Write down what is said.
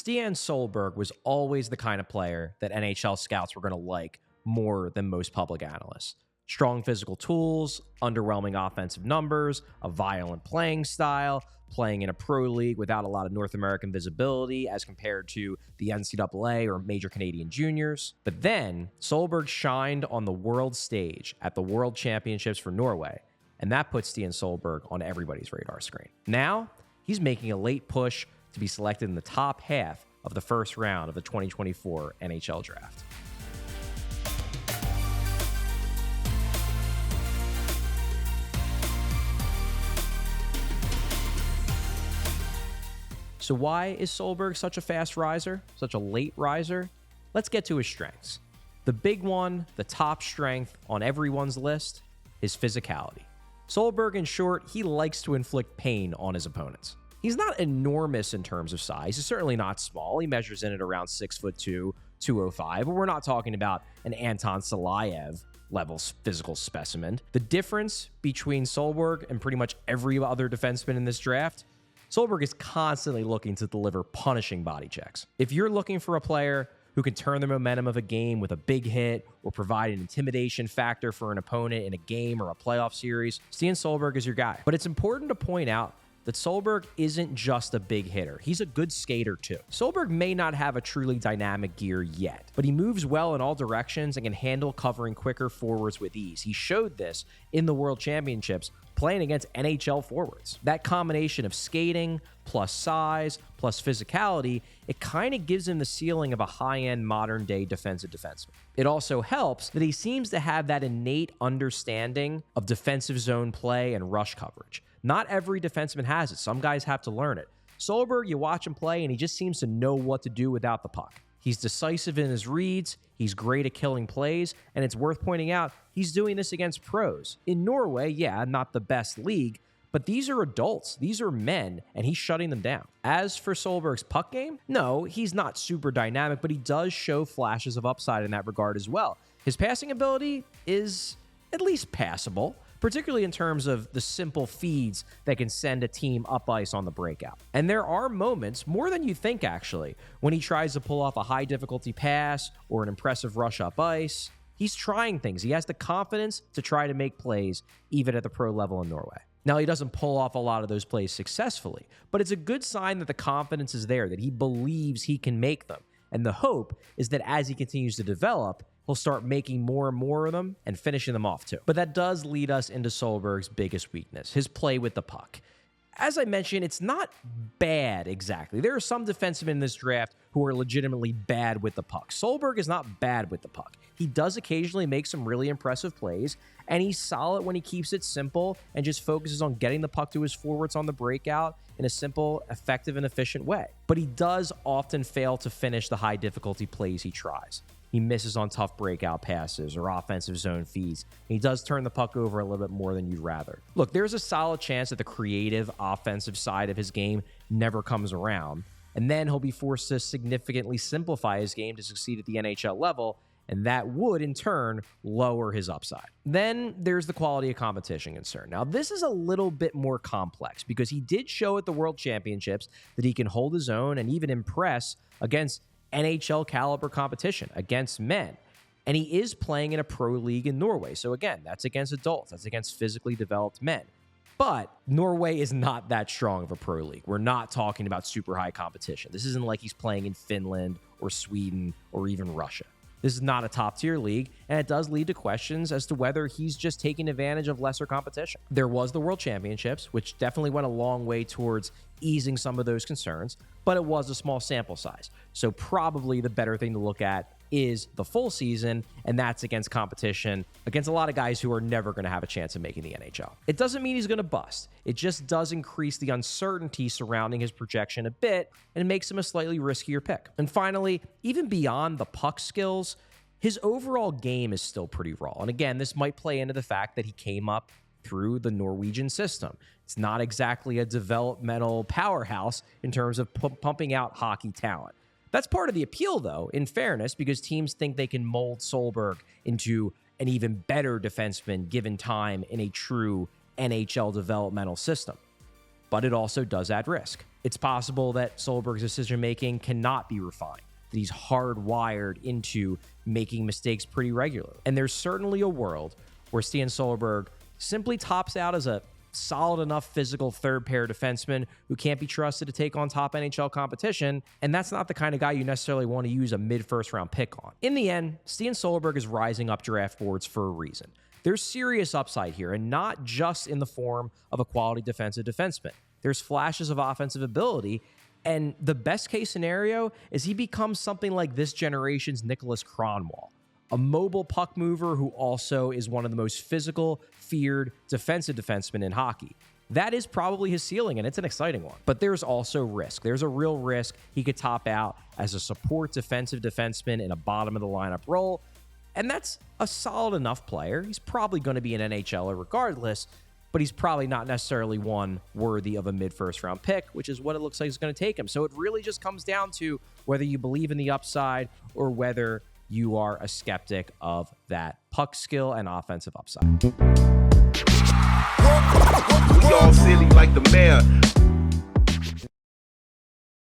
Stian Solberg was always the kind of player that NHL scouts were going to like more than most public analysts. Strong physical tools, underwhelming offensive numbers, a violent playing style, playing in a pro league without a lot of North American visibility as compared to the NCAA or major Canadian juniors. But then Solberg shined on the world stage at the World Championships for Norway, and that put Stian Solberg on everybody's radar screen. Now, he's making a late push to be selected in the top half of the first round of the 2024 NHL Draft. So why is Solberg such a fast riser, such a late riser? Let's get to his strengths. The big one, the top strength on everyone's list, is physicality. Solberg, in short, he likes to inflict pain on his opponents. He's not enormous in terms of size. He's certainly not small. He measures in at around 6'2", 205, but we're not talking about an Anton Salayev level physical specimen. The difference between Solberg and pretty much every other defenseman in this draft, Solberg is constantly looking to deliver punishing body checks. If you're looking for a player who can turn the momentum of a game with a big hit or provide an intimidation factor for an opponent in a game or a playoff series, Stian Solberg is your guy. But it's important to point out that Solberg isn't just a big hitter. He's a good skater too. Solberg may not have a truly dynamic gear yet, but he moves well in all directions and can handle covering quicker forwards with ease. He showed this in the World Championships playing against NHL forwards. That combination of skating plus size plus physicality, it kind of gives him the ceiling of a high-end modern-day defensive defenseman. It also helps that he seems to have that innate understanding of defensive zone play and rush coverage. Not every defenseman has it. Some guys have to learn it. Solberg, you watch him play, and he just seems to know what to do without the puck. He's decisive in his reads, he's great at killing plays, and it's worth pointing out, he's doing this against pros. In Norway, yeah, not the best league, but these are adults, these are men, and he's shutting them down. As for Solberg's puck game, no, he's not super dynamic, but he does show flashes of upside in that regard as well. His passing ability is at least passable, particularly in terms of the simple feeds that can send a team up ice on the breakout. And there are moments, more than you think actually, when he tries to pull off a high difficulty pass or an impressive rush up ice. He's trying things. He has the confidence to try to make plays even at the pro level in Norway. Now, he doesn't pull off a lot of those plays successfully, but it's a good sign that the confidence is there, that he believes he can make them. And the hope is that as he continues to develop, he'll start making more and more of them and finishing them off too. But that does lead us into Solberg's biggest weakness, his play with the puck. As I mentioned, it's not bad exactly. There are some defensemen in this draft who are legitimately bad with the puck. Solberg is not bad with the puck. He does occasionally make some really impressive plays, and he's solid when he keeps it simple and just focuses on getting the puck to his forwards on the breakout in a simple, effective, and efficient way. But he does often fail to finish the high difficulty plays he tries. He misses on tough breakout passes or offensive zone feeds. He does turn the puck over a little bit more than you'd rather. Look, there's a solid chance that the creative offensive side of his game never comes around, and then he'll be forced to significantly simplify his game to succeed at the NHL level, and that would, in turn, lower his upside. Then there's the quality of competition concern. Now, this is a little bit more complex because he did show at the World Championships that he can hold his own and even impress against NHL caliber competition against men. And he is playing in a pro league in Norway. So again, that's against adults. That's against physically developed men. But Norway is not that strong of a pro league. We're not talking about super high competition. This isn't like he's playing in Finland or Sweden or even Russia. This is not a top-tier league, and it does lead to questions as to whether he's just taking advantage of lesser competition. There was the World Championships, which definitely went a long way towards easing some of those concerns, but it was a small sample size. So probably the better thing to look at is the full season, and that's against competition, against a lot of guys who are never going to have a chance of making the NHL. It doesn't mean he's going to bust. It just does increase the uncertainty surrounding his projection a bit, and it makes him a slightly riskier pick. And finally, even beyond the puck skills, his overall game is still pretty raw. And again, this might play into the fact that he came up through the Norwegian system. It's not exactly a developmental powerhouse in terms of pumping out hockey talent. That's part of the appeal, though, in fairness, because teams think they can mold Solberg into an even better defenseman given time in a true NHL developmental system. But it also does add risk. It's possible that Solberg's decision-making cannot be refined, that he's hardwired into making mistakes pretty regularly. And there's certainly a world where Stian Solberg simply tops out as a solid enough physical third-pair defenseman who can't be trusted to take on top NHL competition, and that's not the kind of guy you necessarily want to use a mid-first round pick on. In the end, Stian Solberg is rising up draft boards for a reason. There's serious upside here, and not just in the form of a quality defensive defenseman. There's flashes of offensive ability, and the best-case scenario is he becomes something like this generation's Nicholas Kronwall, a mobile puck mover who also is one of the most physical, feared defensive defensemen in hockey. That is probably his ceiling, and it's an exciting one. But there's also risk. There's a real risk he could top out as a support defensive defenseman in a bottom-of-the-lineup role, and that's a solid enough player. He's probably going to be an NHLer regardless, but he's probably not necessarily one worthy of a mid-first round pick, which is what it looks like is going to take him. So it really just comes down to whether you believe in the upside or whether you are a skeptic of that puck skill and offensive upside. We all see